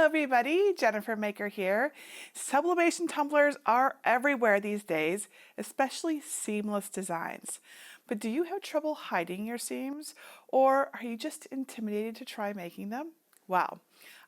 everybody, Jennifer Maker here. Sublimation tumblers are everywhere these days, especially seamless designs. But do you have trouble hiding your seams, or are you just intimidated to try making them? Well,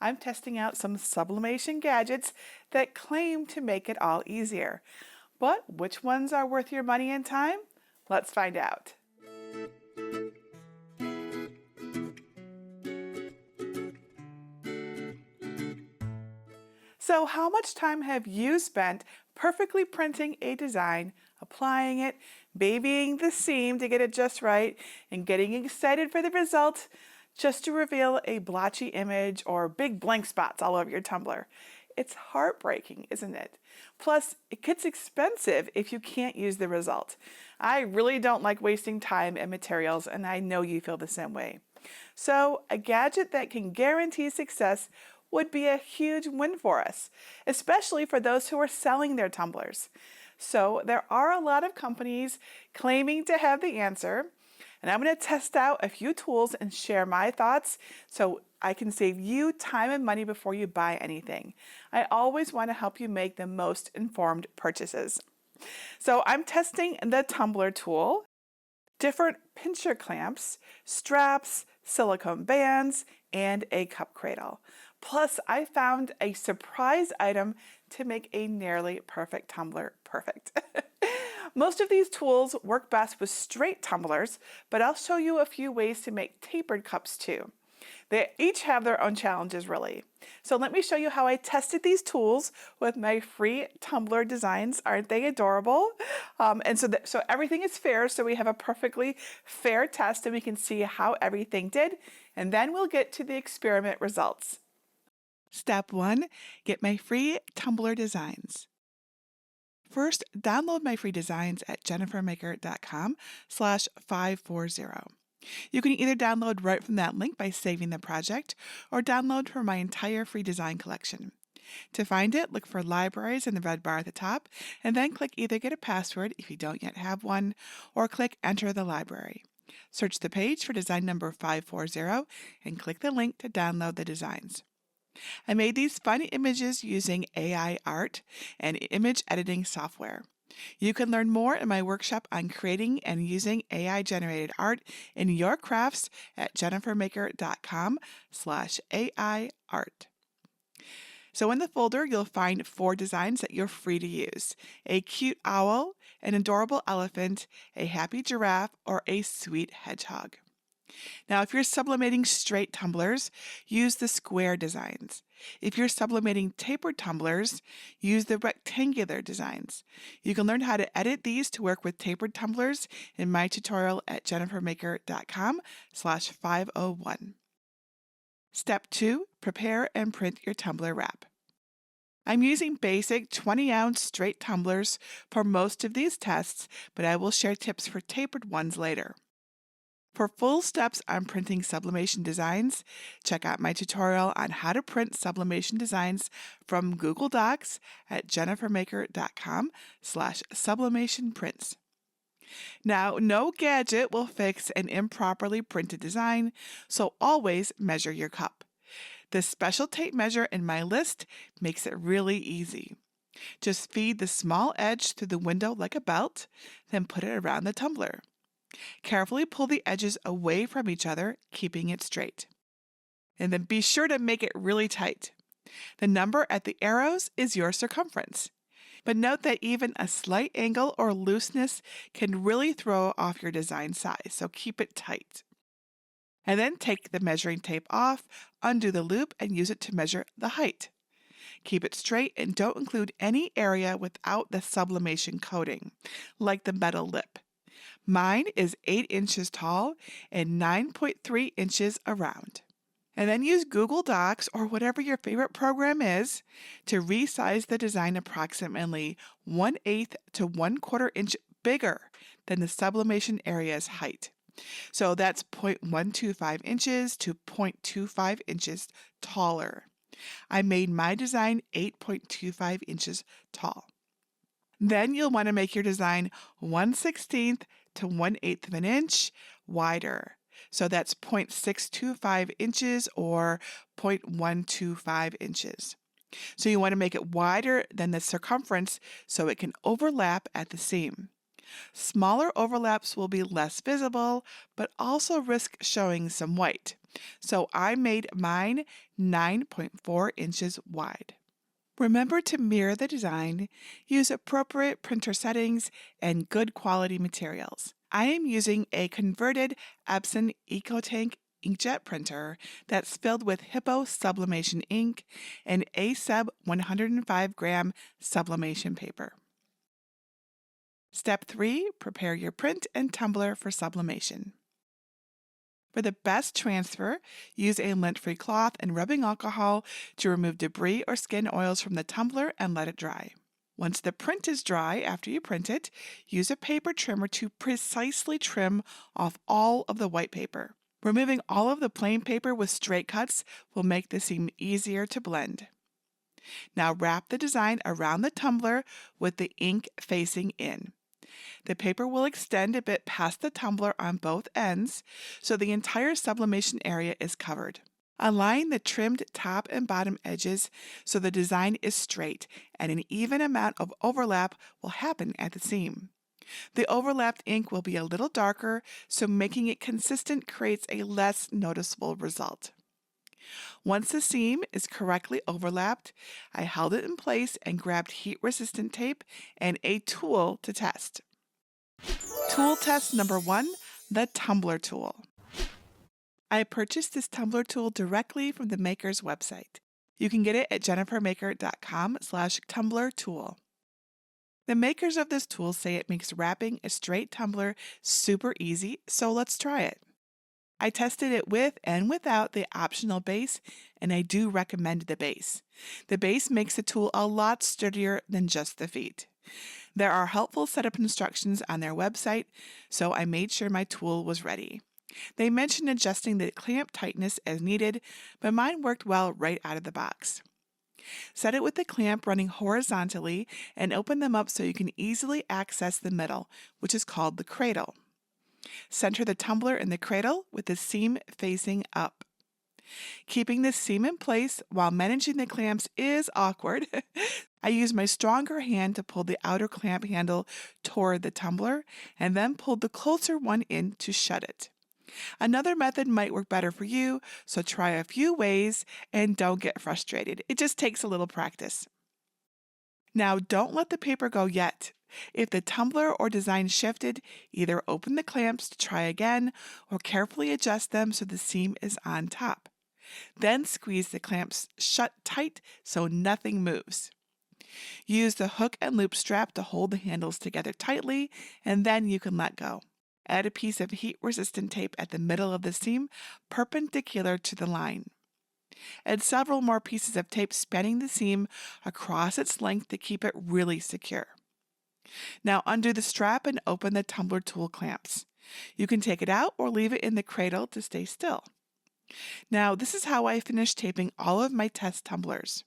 I'm testing out some sublimation gadgets that claim to make it all easier. But which ones are worth your money and time? Let's find out. So how much time have you spent perfectly printing a design, applying it, babying the seam to get it just right, and getting excited for the result just to reveal a blotchy image or big blank spots all over your tumbler? It's heartbreaking, isn't it? Plus, it gets expensive if you can't use the result. I really don't like wasting time and materials, and I know you feel the same way. So, a gadget that can guarantee success would be a huge win for us, especially for those who are selling their tumblers. So there are a lot of companies claiming to have the answer, and I'm going to test out a few tools and share my thoughts so I can save you time and money before you buy anything. I always want to help you make the most informed purchases. So I'm testing the tumbler tool, different pincher clamps, straps, silicone bands, and a cup cradle. Plus, I found a surprise item to make a nearly perfect tumbler perfect. Most of these tools work best with straight tumblers, but I'll show you a few ways to make tapered cups too. They each have their own challenges, really. So let me show you how I tested these tools with my free tumbler designs. Aren't they adorable? So everything is fair, so we have a perfectly fair test and we can see how everything did, and then we'll get to the experiment results. Step 1, get my free tumbler designs. First, download my free designs at jennifermaker.com/540. You can either download right from that link by saving the project, or download from my entire free design collection. To find it, look for Libraries in the red bar at the top, and then click either Get a Password if you don't yet have one, or click Enter the library. Search the page for design number 540 and click the link to download the designs. I made these fun images using AI art and image editing software. You can learn more in my workshop on creating and using AI-generated art in your crafts at jennifermaker.com/AI-art. So in the folder, you'll find 4 designs that you're free to use: a cute owl, an adorable elephant, a happy giraffe, or a sweet hedgehog. Now, if you're sublimating straight tumblers, use the square designs. If you're sublimating tapered tumblers, use the rectangular designs. You can learn how to edit these to work with tapered tumblers in my tutorial at jennifermaker.com/501. Step 2, prepare and print your tumbler wrap. I'm using basic 20-ounce straight tumblers for most of these tests, but I will share tips for tapered ones later. For full steps on printing sublimation designs, check out my tutorial on how to print sublimation designs from Google Docs at jennifermaker.com/sublimationprints. Now, no gadget will fix an improperly printed design, so always measure your cup. The special tape measure in my list makes it really easy. Just feed the small edge through the window like a belt, then put it around the tumbler. Carefully pull the edges away from each other, keeping it straight. And then be sure to make it really tight. The number at the arrows is your circumference. But note that even a slight angle or looseness can really throw off your design size, so keep it tight. And then take the measuring tape off, undo the loop, and use it to measure the height. Keep it straight and don't include any area without the sublimation coating, like the metal lip. Mine is 8 inches tall and 9.3 inches around. And then use Google Docs or whatever your favorite program is to resize the design approximately 1/8 to 1/4 inch bigger than the sublimation area's height. So that's 0.125 inches to 0.25 inches taller. I made my design 8.25 inches tall. Then you'll want to make your design 1/16 to 1/8 of an inch wider. So that's 0.625 inches or 0.125 inches. So you want to make it wider than the circumference so it can overlap at the seam. Smaller overlaps will be less visible, but also risk showing some white. So I made mine 9.4 inches wide. Remember to mirror the design, use appropriate printer settings, and good quality materials. I am using a converted Epson EcoTank inkjet printer that's filled with Hippo sublimation ink and A-Sub 105 gram sublimation paper. Step 3, prepare your print and tumbler for sublimation. For the best transfer, use a lint-free cloth and rubbing alcohol to remove debris or skin oils from the tumbler and let it dry. Once the print is dry after you print it, use a paper trimmer to precisely trim off all of the white paper. Removing all of the plain paper with straight cuts will make the seam easier to blend. Now wrap the design around the tumbler with the ink facing in. The paper will extend a bit past the tumbler on both ends, so the entire sublimation area is covered. Align the trimmed top and bottom edges so the design is straight and an even amount of overlap will happen at the seam. The overlapped ink will be a little darker, so making it consistent creates a less noticeable result. Once the seam is correctly overlapped, I held it in place and grabbed heat-resistant tape and a tool to test. Tool test number 1, the tumbler tool. I purchased this tumbler tool directly from the maker's website. You can get it at jennifermaker.com/tumbler tool. The makers of this tool say it makes wrapping a straight tumbler super easy, so let's try it. I tested it with and without the optional base, and I do recommend the base. The base makes the tool a lot sturdier than just the feet. There are helpful setup instructions on their website, so I made sure my tool was ready. They mentioned adjusting the clamp tightness as needed, but mine worked well right out of the box. Set it with the clamp running horizontally and open them up so you can easily access the middle, which is called the cradle. Center the tumbler in the cradle with the seam facing up. Keeping the seam in place while managing the clamps is awkward. I use my stronger hand to pull the outer clamp handle toward the tumbler and then pulled the closer one in to shut it. Another method might work better for you, so try a few ways and don't get frustrated. It just takes a little practice. Now don't let the paper go yet. If the tumbler or design shifted, either open the clamps to try again or carefully adjust them so the seam is on top. Then squeeze the clamps shut tight so nothing moves. Use the hook and loop strap to hold the handles together tightly, and then you can let go. Add a piece of heat-resistant tape at the middle of the seam, perpendicular to the line. Add several more pieces of tape spanning the seam across its length to keep it really secure. Now undo the strap and open the tumbler tool clamps. You can take it out or leave it in the cradle to stay still. Now this is how I finished taping all of my test tumblers.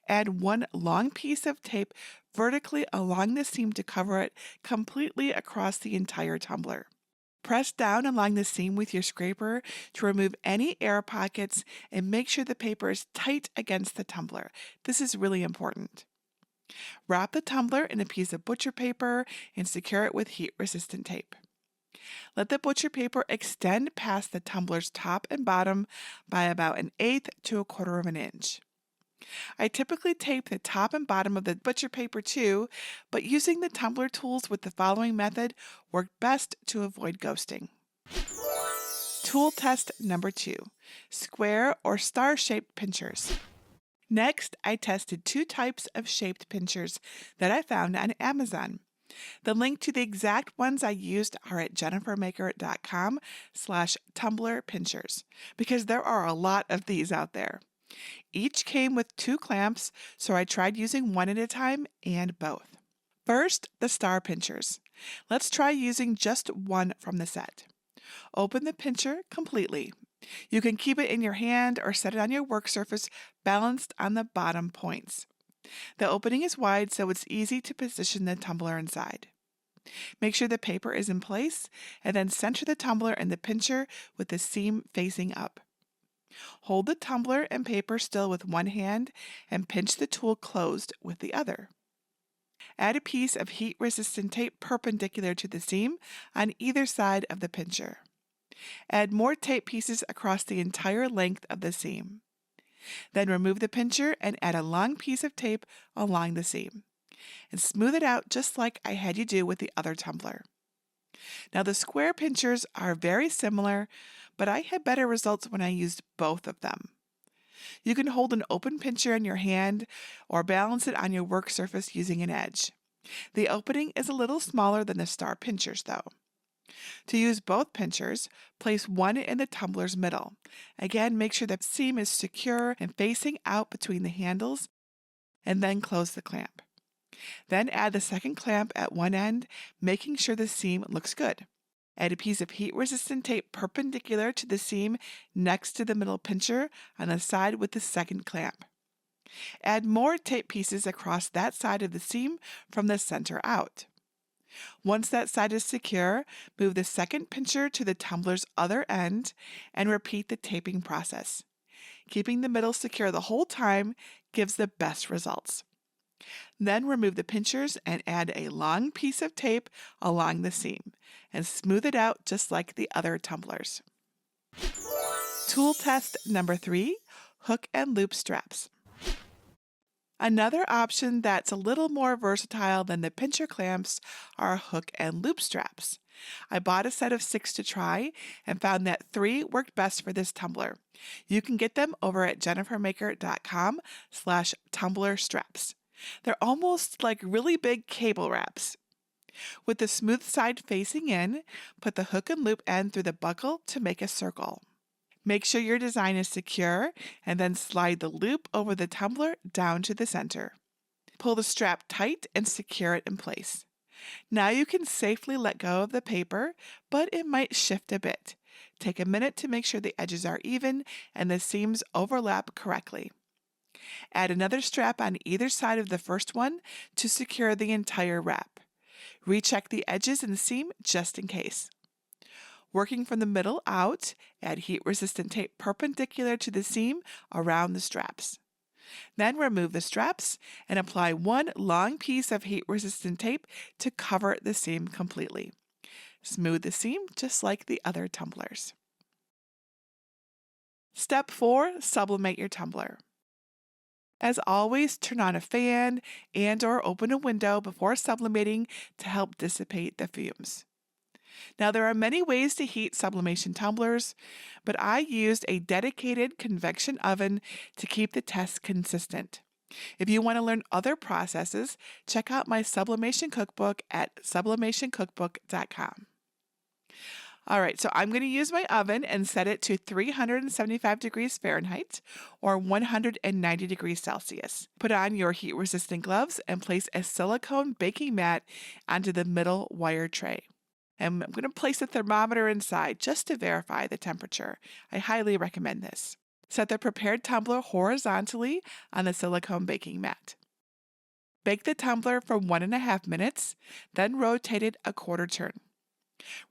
Add one long piece of tape vertically along the seam to cover it completely across the entire tumbler. Press down along the seam with your scraper to remove any air pockets and make sure the paper is tight against the tumbler. This is really important. Wrap the tumbler in a piece of butcher paper and secure it with heat-resistant tape. Let the butcher paper extend past the tumbler's top and bottom by about 1/8 to 1/4 of an inch. I typically tape the top and bottom of the butcher paper too, but using the tumbler tools with the following method worked best to avoid ghosting. Tool test number 2, square or star-shaped pinchers. Next, I tested 2 types of shaped pinchers that I found on Amazon. The link to the exact ones I used are at jennifermaker.com/tumbler pinchers, because there are a lot of these out there. Each came with 2 clamps, so I tried using one at a time and both. First, the star pinchers. Let's try using just one from the set. Open the pincher completely. You can keep it in your hand or set it on your work surface balanced on the bottom points. The opening is wide, so it's easy to position the tumbler inside. Make sure the paper is in place and then center the tumbler and the pincher with the seam facing up. Hold the tumbler and paper still with one hand and pinch the tool closed with the other. Add a piece of heat-resistant tape perpendicular to the seam on either side of the pincher. Add more tape pieces across the entire length of the seam. Then remove the pincher and add a long piece of tape along the seam. And smooth it out just like I had you do with the other tumbler. Now the square pinchers are very similar, but I had better results when I used both of them. You can hold an open pincher in your hand or balance it on your work surface using an edge. The opening is a little smaller than the star pinchers though. To use both pinchers, place one in the tumbler's middle. Again, make sure the seam is secure and facing out between the handles, and then close the clamp. Then add the second clamp at one end, making sure the seam looks good. Add a piece of heat-resistant tape perpendicular to the seam next to the middle pincher on the side with the second clamp. Add more tape pieces across that side of the seam from the center out. Once that side is secure, move the second pincher to the tumbler's other end and repeat the taping process. Keeping the middle secure the whole time gives the best results. Then remove the pinchers and add a long piece of tape along the seam and smooth it out just like the other tumblers. Tool test number 3, hook and loop straps. Another option that's a little more versatile than the pincher clamps are hook and loop straps. I bought a set of 6 to try and found that 3 worked best for this tumbler. You can get them over at jennifermaker.com/tumbler straps. They're almost like really big cable wraps. With the smooth side facing in, put the hook and loop end through the buckle to make a circle. Make sure your design is secure and then slide the loop over the tumbler down to the center. Pull the strap tight and secure it in place. Now you can safely let go of the paper, but it might shift a bit. Take a minute to make sure the edges are even and the seams overlap correctly. Add another strap on either side of the first one to secure the entire wrap. Recheck the edges and seam just in case. Working from the middle out, add heat-resistant tape perpendicular to the seam around the straps. Then remove the straps and apply one long piece of heat-resistant tape to cover the seam completely. Smooth the seam just like the other tumblers. Step 4, sublimate your tumbler. As always, turn on a fan and/or open a window before sublimating to help dissipate the fumes. Now, there are many ways to heat sublimation tumblers, but I used a dedicated convection oven to keep the test consistent. If you want to learn other processes, check out my sublimation cookbook at sublimationcookbook.com. All right, so I'm going to use my oven and set it to 375 degrees Fahrenheit or 190 degrees Celsius. Put on your heat-resistant gloves and place a silicone baking mat onto the middle wire tray. And I'm going to place a thermometer inside just to verify the temperature. I highly recommend this. Set the prepared tumbler horizontally on the silicone baking mat. Bake the tumbler for 1.5 minutes, then rotate it a quarter turn.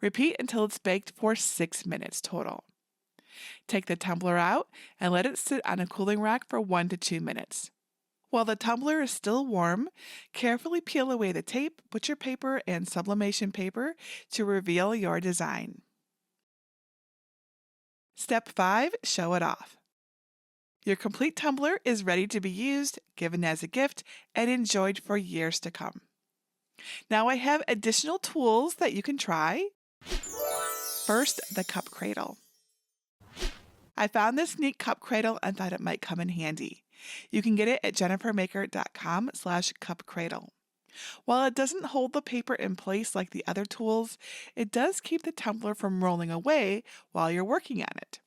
Repeat until it's baked for 6 minutes total. Take the tumbler out and let it sit on a cooling rack for 1 to 2 minutes. While the tumbler is still warm, carefully peel away the tape, butcher paper, and sublimation paper to reveal your design. Step 5, show it off. Your complete tumbler is ready to be used, given as a gift, and enjoyed for years to come. Now I have additional tools that you can try. First, the cup cradle. I found this neat cup cradle and thought it might come in handy. You can get it at jennifermaker.com/cupcradle. While it doesn't hold the paper in place like the other tools, it does keep the tumbler from rolling away while you're working on it.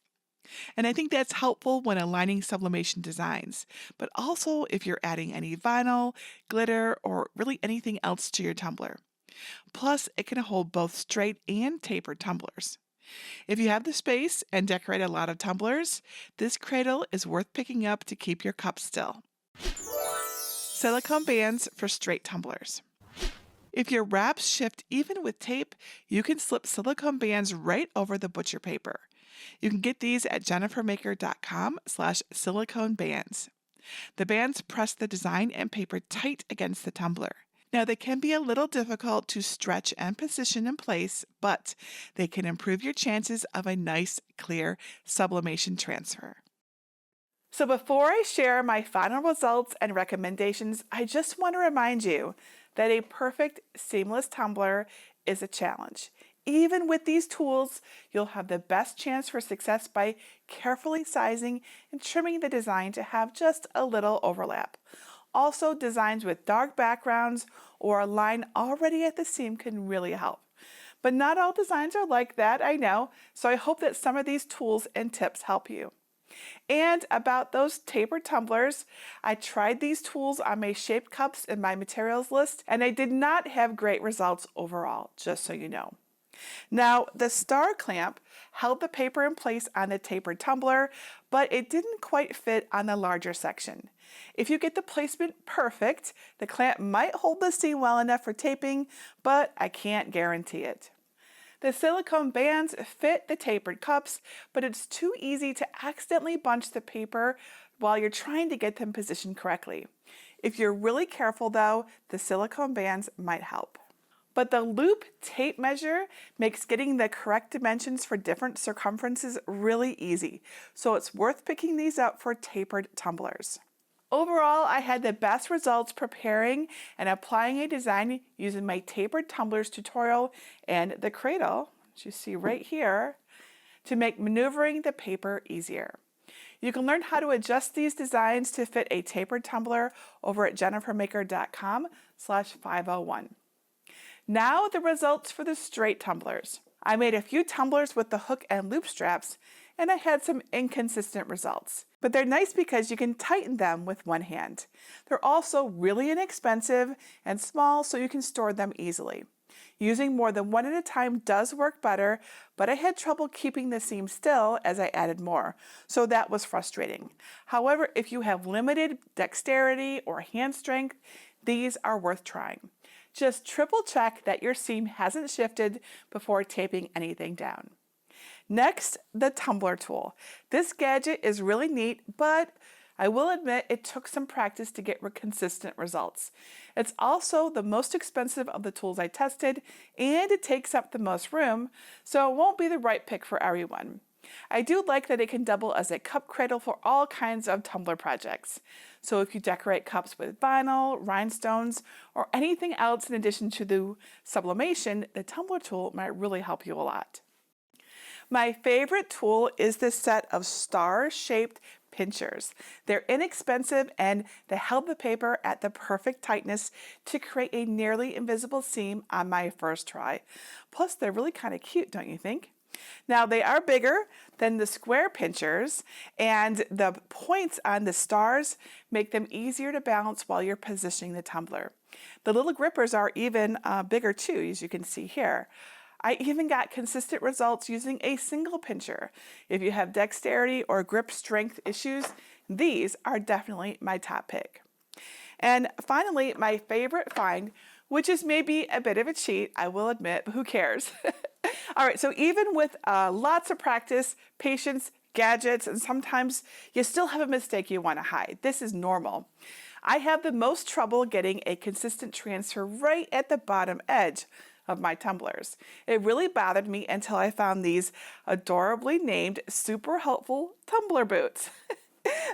And I think that's helpful when aligning sublimation designs, but also if you're adding any vinyl, glitter, or really anything else to your tumbler. Plus, it can hold both straight and tapered tumblers. If you have the space and decorate a lot of tumblers, this cradle is worth picking up to keep your cup still. Silicone bands for straight tumblers. If your wraps shift even with tape, you can slip silicone bands right over the butcher paper. You can get these at jennifermaker.com/silicone bands. The bands press the design and paper tight against the tumbler. Now, they can be a little difficult to stretch and position in place, but they can improve your chances of a nice, clear sublimation transfer. So before I share my final results and recommendations, I just want to remind you that a perfect seamless tumbler is a challenge. Even with these tools, you'll have the best chance for success by carefully sizing and trimming the design to have just a little overlap. Also, designs with dark backgrounds or a line already at the seam can really help. But not all designs are like that, I know, so I hope that some of these tools and tips help you. And about those tapered tumblers, I tried these tools on my shaped cups in my materials list, and I did not have great results overall, just so you know. Now, the star clamp held the paper in place on the tapered tumbler, but it didn't quite fit on the larger section. If you get the placement perfect, the clamp might hold the seam well enough for taping, but I can't guarantee it. The silicone bands fit the tapered cups, but it's too easy to accidentally bunch the paper while you're trying to get them positioned correctly. If you're really careful though, the silicone bands might help. But the loop tape measure makes getting the correct dimensions for different circumferences really easy, so it's worth picking these up for tapered tumblers. Overall, I had the best results preparing and applying a design using my Tapered Tumblers tutorial and the Cradle, which you see right here, to make maneuvering the paper easier. You can learn how to adjust these designs to fit a tapered tumbler over at jennifermaker.com/501. Now the results for the straight tumblers. I made a few tumblers with the hook and loop straps, and I had some inconsistent results. But they're nice because you can tighten them with one hand. They're also really inexpensive and small, so you can store them easily. Using more than one at a time does work better, but I had trouble keeping the seam still as I added more, so that was frustrating. However, if you have limited dexterity or hand strength, these are worth trying. Just triple check that your seam hasn't shifted before taping anything down. Next, the tumbler tool. This gadget is really neat, but I will admit it took some practice to get consistent results. It's also the most expensive of the tools I tested, and it takes up the most room, so it won't be the right pick for everyone. I do like that it can double as a cup cradle for all kinds of tumbler projects. So if you decorate cups with vinyl, rhinestones, or anything else in addition to the sublimation, the tumbler tool might really help you a lot. My favorite tool is this set of star-shaped pinchers. They're inexpensive and they held the paper at the perfect tightness to create a nearly invisible seam on my first try. Plus, they're really kind of cute, don't you think? Now, they are bigger than the square pinchers, and the points on the stars make them easier to balance while you're positioning the tumbler. The little grippers are even bigger too, as you can see here. I even got consistent results using a single pincher. If you have dexterity or grip strength issues, these are definitely my top pick. And finally, my favorite find, which is maybe a bit of a cheat, I will admit, but who cares? All right, so even with lots of practice, patience, gadgets, and sometimes you still have a mistake you want to hide. This is normal. I have the most trouble getting a consistent transfer right at the bottom edge of my tumblers. It really bothered me until I found these adorably named super helpful tumbler boots.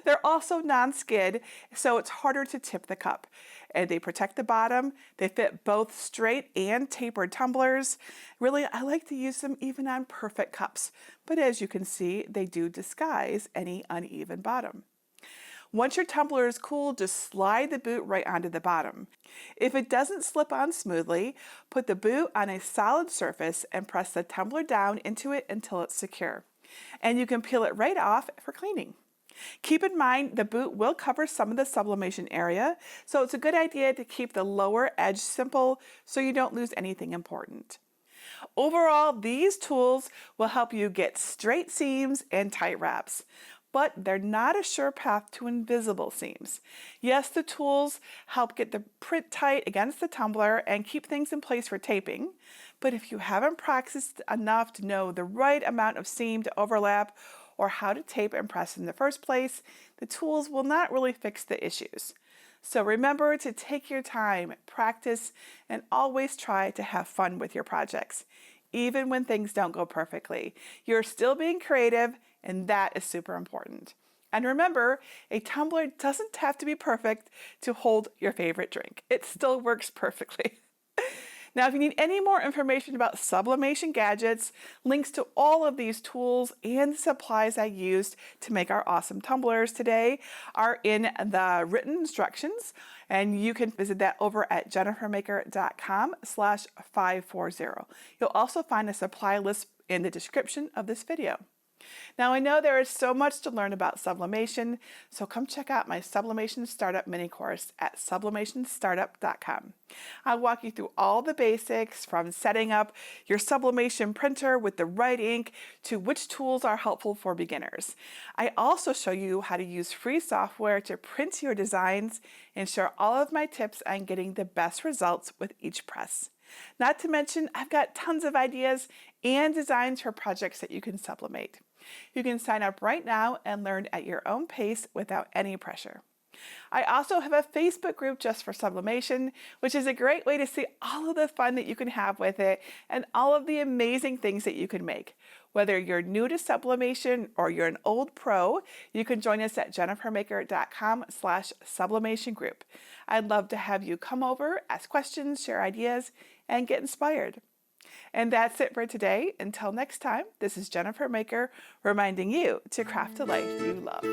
They're also non-skid, so it's harder to tip the cup. And they protect the bottom. They fit both straight and tapered tumblers. Really, I like to use them even on perfect cups. But as you can see, they do disguise any uneven bottom. Once your tumbler is cool, just slide the boot right onto the bottom. If it doesn't slip on smoothly, put the boot on a solid surface and press the tumbler down into it until it's secure. And you can peel it right off for cleaning. Keep in mind the boot will cover some of the sublimation area, so it's a good idea to keep the lower edge simple so you don't lose anything important. Overall, these tools will help you get straight seams and tight wraps. but they're not a sure path to invisible seams. Yes, the tools help get the print tight against the tumbler and keep things in place for taping, but if you haven't practiced enough to know the right amount of seam to overlap or how to tape and press in the first place, the tools will not really fix the issues. So remember to take your time, practice, and always try to have fun with your projects. Even when things don't go perfectly, you're still being creative, and that is super important. And remember, a tumbler doesn't have to be perfect to hold your favorite drink. It still works perfectly. Now, if you need any more information about sublimation gadgets, links to all of these tools and supplies I used to make our awesome tumblers today are in the written instructions, and you can visit that over at jennifermaker.com/540. You'll also find a supply list in the description of this video. Now, I know there is so much to learn about sublimation, so come check out my Sublimation Startup mini course at sublimationstartup.com. I'll walk you through all the basics, from setting up your sublimation printer with the right ink to which tools are helpful for beginners. I also show you how to use free software to print your designs and share all of my tips on getting the best results with each press. Not to mention, I've got tons of ideas and designs for projects that you can sublimate. You can sign up right now and learn at your own pace without any pressure. I also have a Facebook group just for sublimation, which is a great way to see all of the fun that you can have with it and all of the amazing things that you can make. Whether you're new to sublimation or you're an old pro, you can join us at jennifermaker.com/sublimation group. I'd love to have you come over, ask questions, share ideas, and get inspired. And that's it for today. Until next time, this is Jennifer Maker reminding you to craft a life you love.